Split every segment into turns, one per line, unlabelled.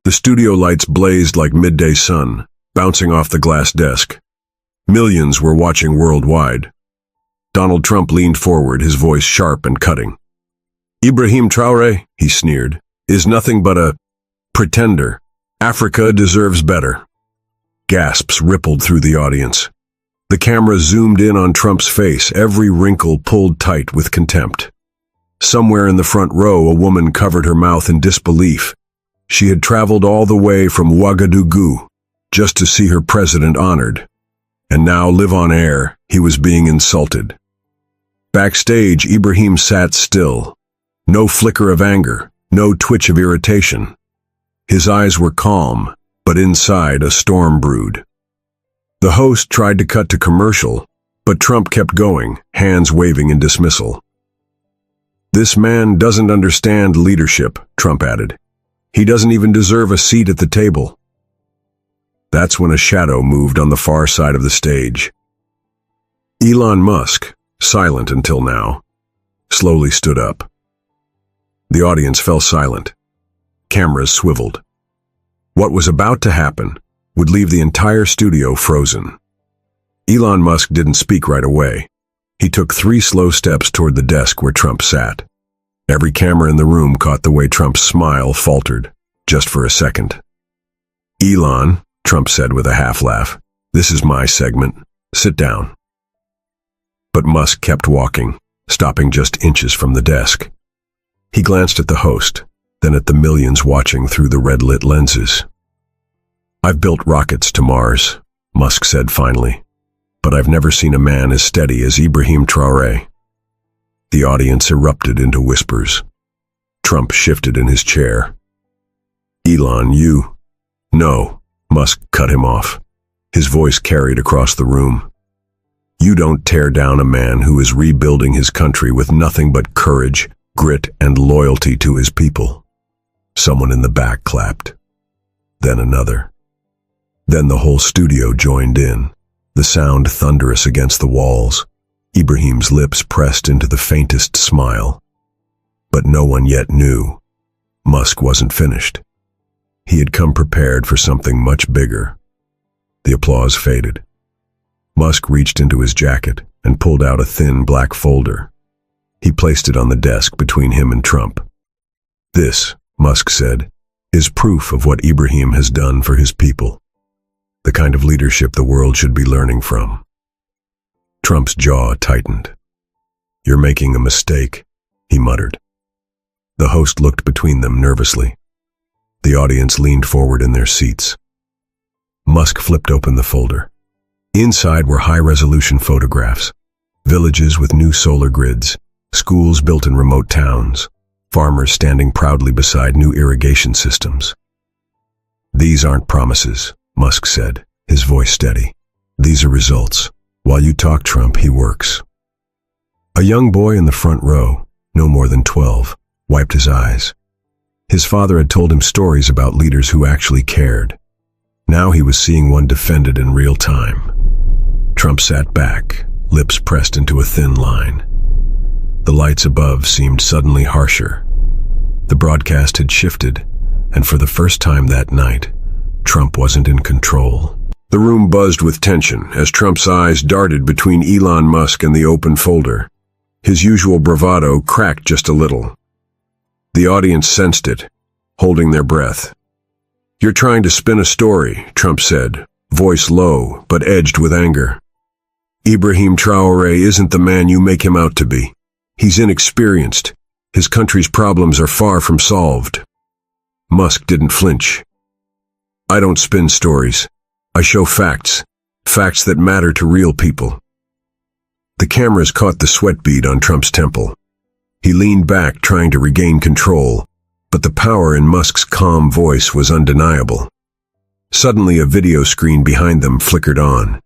The studio lights blazed like midday sun, bouncing off the glass desk. Millions were watching worldwide. Donald Trump leaned forward, his voice sharp and cutting. "Ibrahim Traoré," he sneered, "is nothing but a pretender. Africa deserves better." Gasps rippled through the audience. The camera zoomed in on Trump's face, every wrinkle pulled tight with contempt. Somewhere in the front row, a woman covered her mouth in disbelief. She had traveled all the way from Ouagadougou just to see her president honored. And now, live on air, he was being insulted. Backstage, Ibrahim sat still. No flicker of anger, no twitch of irritation. His eyes were calm, but inside a storm brewed. The host tried to cut to commercial, but Trump kept going, hands waving in dismissal. "This man doesn't understand leadership," Trump added. "He doesn't even deserve a seat at the table." That's when a shadow moved on the far side of the stage. Elon Musk, silent until now, slowly stood up. The audience fell silent. Cameras swiveled. What was about to happen would leave the entire studio frozen. Elon Musk didn't speak right away. He took 3 slow steps toward the desk where Trump sat. Every camera in the room caught the way Trump's smile faltered, just for a second. "Elon," Trump said with a half-laugh, "this is my segment. Sit down." But Musk kept walking, stopping just inches from the desk. He glanced at the host, then at the millions watching through the red-lit lenses. "I've built rockets to Mars," Musk said finally, "but I've never seen a man as steady as Ibrahim Traoré." The audience erupted into whispers. Trump shifted in his chair. "Elon, you—" "No," Musk cut him off. His voice carried across the room. "You don't tear down a man who is rebuilding his country with nothing but courage, grit, and loyalty to his people." Someone in the back clapped. Then another. Then the whole studio joined in, the sound thunderous against the walls. Ibrahim's lips pressed into the faintest smile. But no one yet knew. Musk wasn't finished. He had come prepared for something much bigger. The applause faded. Musk reached into his jacket and pulled out a thin black folder. He placed it on the desk between him and Trump. "This," Musk said, "is proof of what Ibrahim has done for his people. The kind of leadership the world should be learning from." Trump's jaw tightened. "You're making a mistake," he muttered. The host looked between them nervously. The audience leaned forward in their seats. Musk flipped open the folder. Inside were high-resolution photographs, villages with new solar grids, schools built in remote towns, farmers standing proudly beside new irrigation systems. "These aren't promises," Musk said, his voice steady. "These are results. While you talk, Trump, he works." A young boy in the front row, no more than 12, wiped his eyes. His father had told him stories about leaders who actually cared. Now he was seeing one defended in real time. Trump sat back, lips pressed into a thin line. The lights above seemed suddenly harsher. The broadcast had shifted, and for the first time that night, Trump wasn't in control. The room buzzed with tension as Trump's eyes darted between Elon Musk and the open folder. His usual bravado cracked just a little. The audience sensed it, holding their breath. "You're trying to spin a story," Trump said, voice low but edged with anger. "Ibrahim Traoré isn't the man you make him out to be. He's inexperienced. His country's problems are far from solved." Musk didn't flinch. "I don't spin stories. I show facts, facts that matter to real people." The cameras caught the sweat bead on Trump's temple. He leaned back, trying to regain control, but the power in Musk's calm voice was undeniable. Suddenly, a video screen behind them flickered on.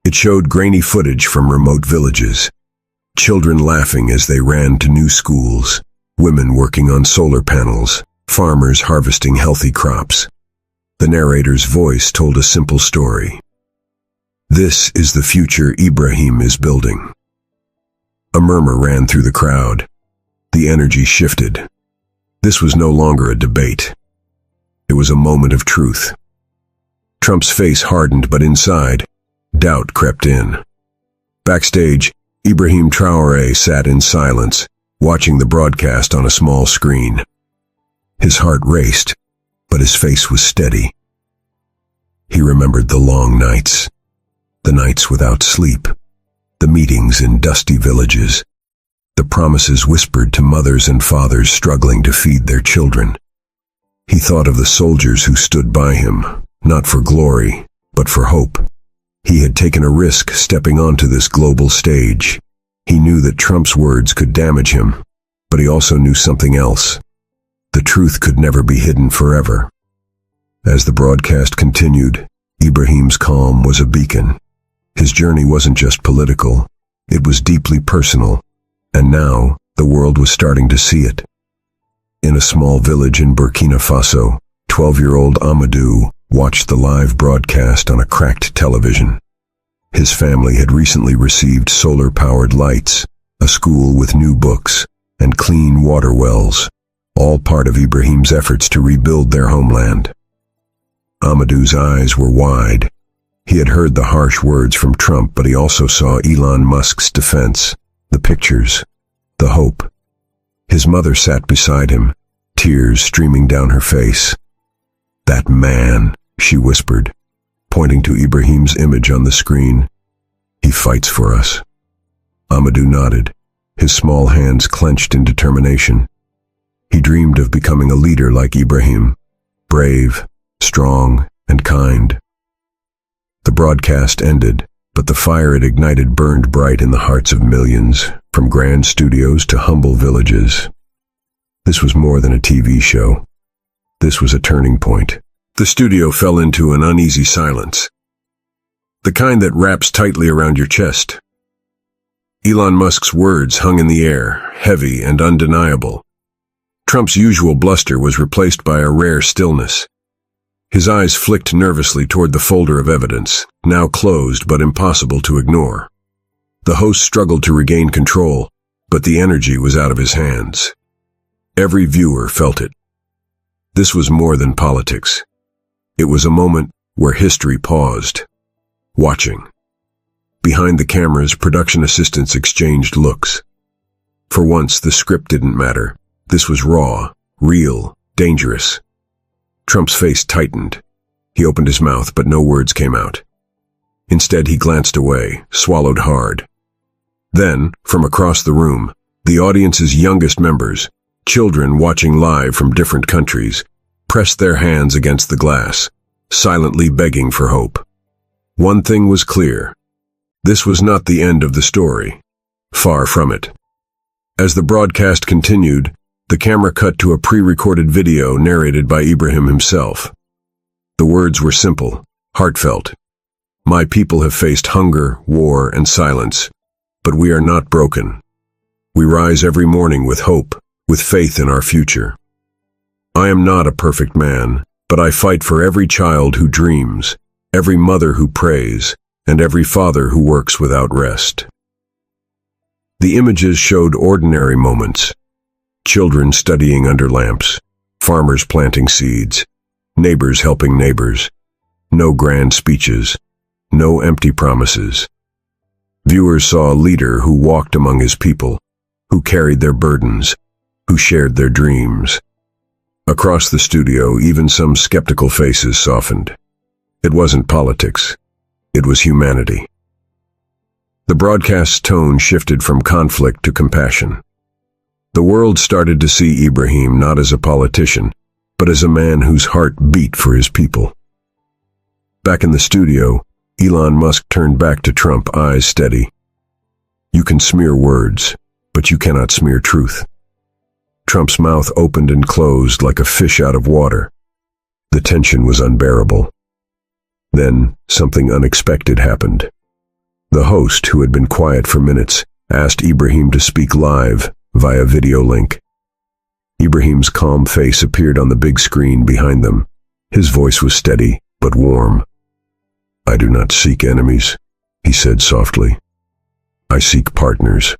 It showed grainy footage from remote villages. Children laughing as they ran to new schools, women working on solar panels, farmers harvesting healthy crops. The narrator's voice told a simple story. "This is the future Ibrahim is building." A murmur ran through the crowd. The energy shifted. This was no longer a debate. It was a moment of truth. Trump's face hardened, but inside, doubt crept in. Backstage, Ibrahim Traoré sat in silence, watching the broadcast on a small screen. His heart raced, but his face was steady. He remembered the long nights, the nights without sleep, the meetings in dusty villages, the promises whispered to mothers and fathers struggling to feed their children. He thought of the soldiers who stood by him, not for glory, but for hope. He had taken a risk stepping onto this global stage. He knew that Trump's words could damage him, but he also knew something else. The truth could never be hidden forever. As the broadcast continued, Ibrahim's calm was a beacon. His journey wasn't just political, it was deeply personal, and now the world was starting to see it. In a small village in Burkina Faso, 12-year-old Amadou watched the live broadcast on a cracked television. His family had recently received solar-powered lights, a school with new books, and clean water wells, all part of Ibrahim's efforts to rebuild their homeland. Amadou's eyes were wide. He had heard the harsh words from Trump, but he also saw Elon Musk's defense, the pictures, the hope. His mother sat beside him, tears streaming down her face. "That man," she whispered, pointing to Ibrahim's image on the screen. "He fights for us." Amadou nodded, his small hands clenched in determination. He dreamed of becoming a leader like Ibrahim, brave, strong, and kind. The broadcast ended, but the fire it ignited burned bright in the hearts of millions, from grand studios to humble villages. This was more than a TV show. This was a turning point. The studio fell into an uneasy silence, the kind that wraps tightly around your chest. Elon Musk's words hung in the air, heavy and undeniable. Trump's usual bluster was replaced by a rare stillness. His eyes flicked nervously toward the folder of evidence, now closed but impossible to ignore. The host struggled to regain control, but the energy was out of his hands. Every viewer felt it. This was more than politics. It was a moment where history paused, watching. Behind the cameras, production assistants exchanged looks. For once, the script didn't matter. This was raw, real, dangerous. Trump's face tightened. He opened his mouth, but no words came out. Instead, he glanced away, swallowed hard. Then, from across the room, the audience's youngest members, children watching live from different countries, pressed their hands against the glass, silently begging for hope. One thing was clear. This was not the end of the story. Far from it. As the broadcast continued, the camera cut to a pre-recorded video narrated by Ibrahim himself. The words were simple, heartfelt. "My people have faced hunger, war, and silence, but we are not broken. We rise every morning with hope, with faith in our future. I am not a perfect man, but I fight for every child who dreams, every mother who prays, and every father who works without rest." The images showed ordinary moments. Children studying under lamps, farmers planting seeds, neighbors helping neighbors. No grand speeches, no empty promises. Viewers saw a leader who walked among his people, who carried their burdens, who shared their dreams. Across the studio, even some skeptical faces softened. It wasn't politics. It was humanity. The broadcast's tone shifted from conflict to compassion. The world started to see Ibrahim not as a politician, but as a man whose heart beat for his people. Back in the studio, Elon Musk turned back to Trump, eyes steady. "You can smear words, but you cannot smear truth." Trump's mouth opened and closed like a fish out of water. The tension was unbearable. Then, something unexpected happened. The host, who had been quiet for minutes, asked Ibrahim to speak live, via video link. Ibrahim's calm face appeared on the big screen behind them. His voice was steady, but warm. "I do not seek enemies," he said softly. "I seek partners.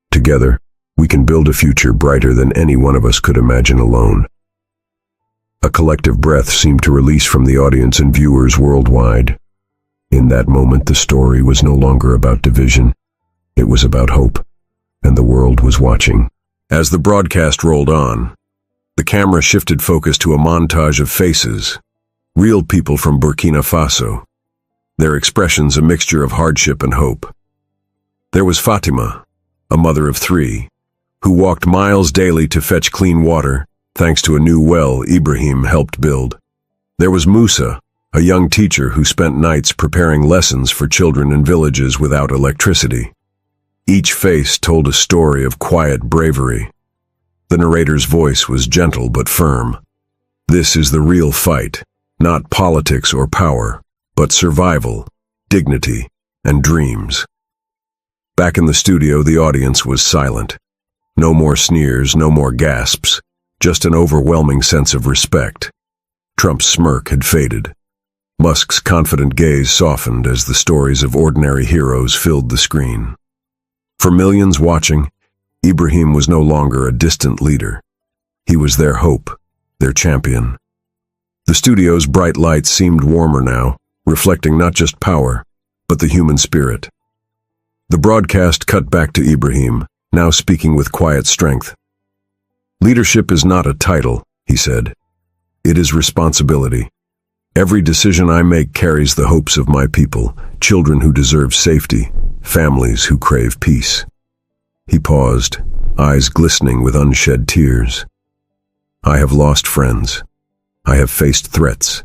Together, we can build a future brighter than any one of us could imagine alone." A collective breath seemed to release from the audience and viewers worldwide. In that moment, the story was no longer about division. It was about hope, and the world was watching. As the broadcast rolled on, the camera shifted focus to a montage of faces, real people from Burkina Faso, their expressions a mixture of hardship and hope. There was Fatima, a mother of 3, who walked miles daily to fetch clean water, thanks to a new well Ibrahim helped build. There was Musa, a young teacher who spent nights preparing lessons for children in villages without electricity. Each face told a story of quiet bravery. The narrator's voice was gentle but firm. This is the real fight, not politics or power, but survival, dignity, and dreams. Back in the studio, the audience was silent. No more sneers, no more gasps, just an overwhelming sense of respect. Trump's smirk had faded. Musk's confident gaze softened as the stories of ordinary heroes filled the screen. For millions watching, Ibrahim was no longer a distant leader. He was their hope, their champion. The studio's bright lights seemed warmer now, reflecting not just power, but the human spirit. The broadcast cut back to Ibrahim, now speaking with quiet strength. "Leadership is not a title," he said. "It is responsibility. Every decision I make carries the hopes of my people, children who deserve safety, families who crave peace." He paused, eyes glistening with unshed tears. "I have lost friends. I have faced threats.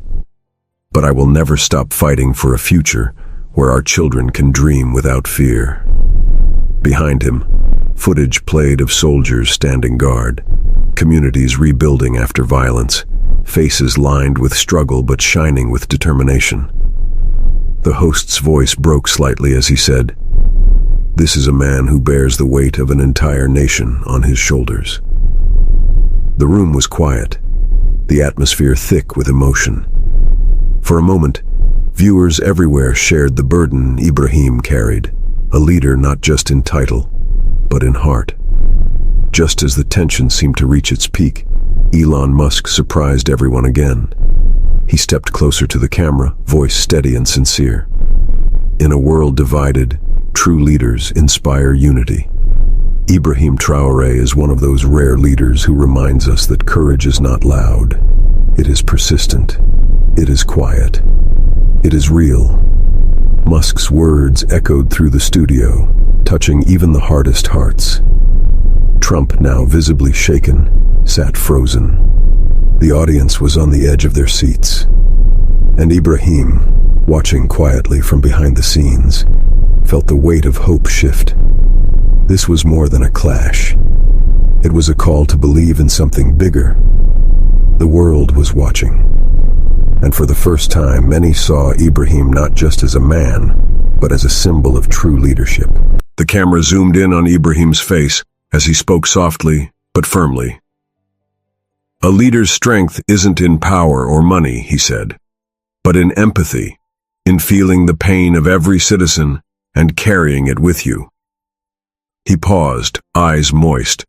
But I will never stop fighting for a future where our children can dream without fear." Behind him, footage played of soldiers standing guard, communities rebuilding after violence, faces lined with struggle but shining with determination. The host's voice broke slightly as he said, "This is a man who bears the weight of an entire nation on his shoulders." The room was quiet, the atmosphere thick with emotion. For a moment, viewers everywhere shared the burden Ibrahim carried, a leader not just in title, but in heart. Just as the tension seemed to reach its peak, Elon Musk surprised everyone again. He stepped closer to the camera, voice steady and sincere. "In a world divided, true leaders inspire unity." Ibrahim Traoré is one of those rare leaders who reminds us that courage is not loud. It is persistent. It is quiet. It is real. Musk's words echoed through the studio, touching even the hardest hearts. Trump, now visibly shaken, sat frozen. The audience was on the edge of their seats. And Ibrahim, watching quietly from behind the scenes, felt the weight of hope shift. This was more than a clash. It was a call to believe in something bigger. The world was watching. And for the first time, many saw Ibrahim not just as a man, but as a symbol of true leadership. The camera zoomed in on Ibrahim's face as he spoke softly but firmly. "A leader's strength isn't in power or money," he said, "but in empathy, in feeling the pain of every citizen and carrying it with you." He paused, eyes moist.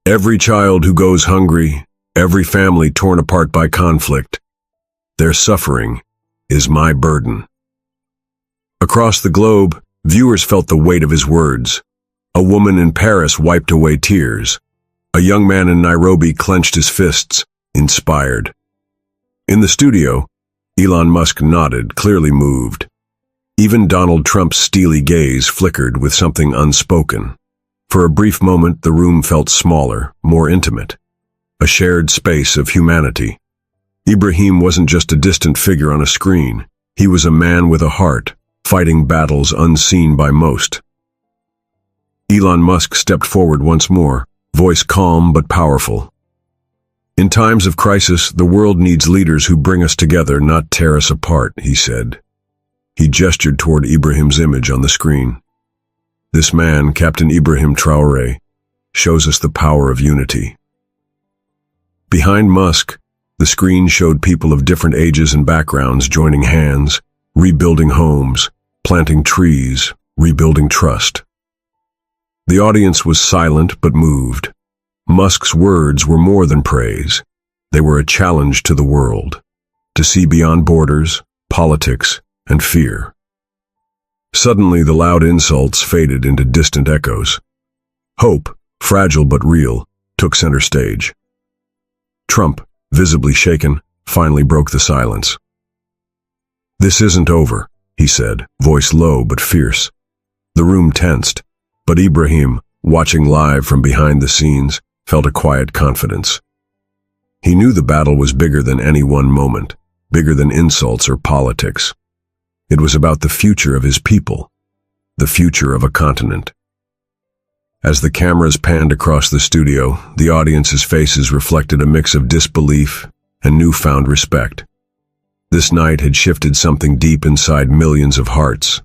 "Every child who goes hungry, every family torn apart by conflict, their suffering is my burden." Across the globe, viewers felt the weight of his words. A woman in Paris wiped away tears. A young man in Nairobi clenched his fists, inspired. In the studio, Elon Musk nodded, clearly moved. Even Donald Trump's steely gaze flickered with something unspoken. For a brief moment, the room felt smaller, more intimate. A shared space of humanity. Ibrahim wasn't just a distant figure on a screen. He was a man with a heart, fighting battles unseen by most. Elon Musk stepped forward once more, voice calm but powerful. "In times of crisis, the world needs leaders who bring us together, not tear us apart," he said. He gestured toward Ibrahim's image on the screen. "This man, Captain Ibrahim Traoré, shows us the power of unity." Behind Musk, the screen showed people of different ages and backgrounds joining hands, rebuilding homes, planting trees, rebuilding trust. The audience was silent but moved. Musk's words were more than praise. They were a challenge to the world, to see beyond borders, politics, and fear. Suddenly, the loud insults faded into distant echoes. Hope, fragile but real, took center stage. Trump, visibly shaken, finally broke the silence. "This isn't over," he said, voice low but fierce. The room tensed, but Ibrahim, watching live from behind the scenes, felt a quiet confidence. He knew the battle was bigger than any one moment, bigger than insults or politics. It was about the future of his people, the future of a continent. As the cameras panned across the studio, the audience's faces reflected a mix of disbelief and newfound respect. This night had shifted something deep inside millions of hearts,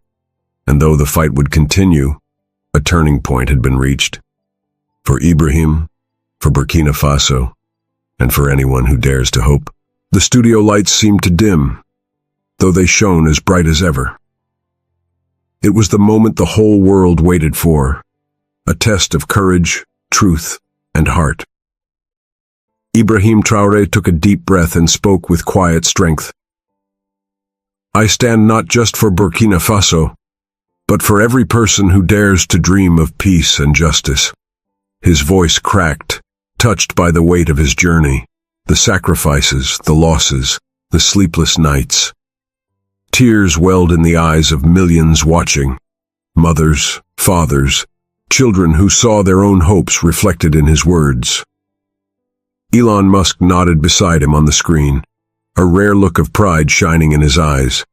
and though the fight would continue, a turning point had been reached. For Ibrahim, for Burkina Faso, and for anyone who dares to hope. The studio lights seemed to dim, though they shone as bright as ever. It was the moment the whole world waited for, a test of courage, truth, and heart. Ibrahim Traoré took a deep breath and spoke with quiet strength. "I stand not just for Burkina Faso, but for every person who dares to dream of peace and justice." His voice cracked, touched by the weight of his journey, the sacrifices, the losses, the sleepless nights. Tears welled in the eyes of millions watching, mothers, fathers, children who saw their own hopes reflected in his words. Elon Musk nodded beside him on the screen, a rare look of pride shining in his eyes.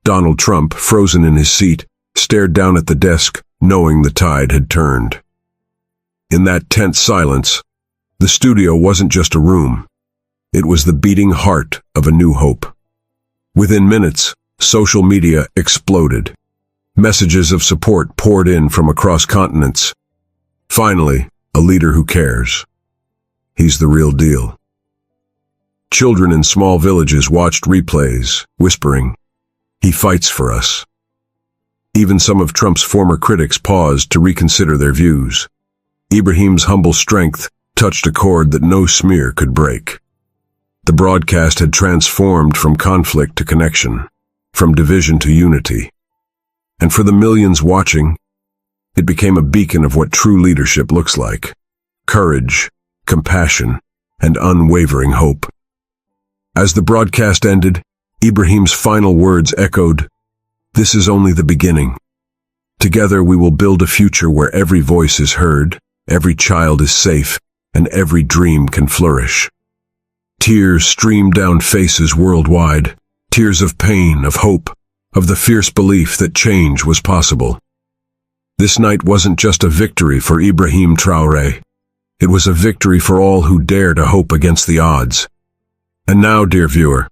Donald Trump, frozen in his seat, stared down at the desk, knowing the tide had turned. In that tense silence, the studio wasn't just a room. It was the beating heart of a new hope. Within minutes, social media exploded. Messages of support poured in from across continents. Finally, a leader who cares. He's the real deal. Children in small villages watched replays, whispering, "He fights for us." Even some of Trump's former critics paused to reconsider their views. Ibrahim's humble strength touched a chord that no smear could break. The broadcast had transformed from conflict to connection, from division to unity. And for the millions watching, it became a beacon of what true leadership looks like: courage, compassion, and unwavering hope. As the broadcast ended, Ibrahim's final words echoed, "This is only the beginning. Together we will build a future where every voice is heard, every child is safe, and every dream can flourish." Tears streamed down faces worldwide, tears of pain, of hope, of the fierce belief that change was possible. This night wasn't just a victory for Ibrahim Traoré. It was a victory for all who dare to hope against the odds. And now, dear viewer,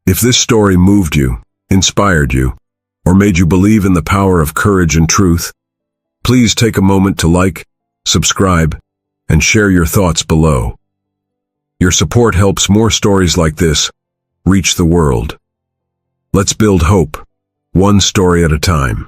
if this story moved you, inspired you, or made you believe in the power of courage and truth, please take a moment to like, subscribe, and share your thoughts below. Your support helps more stories like this reach the world. Let's build hope, one story at a time.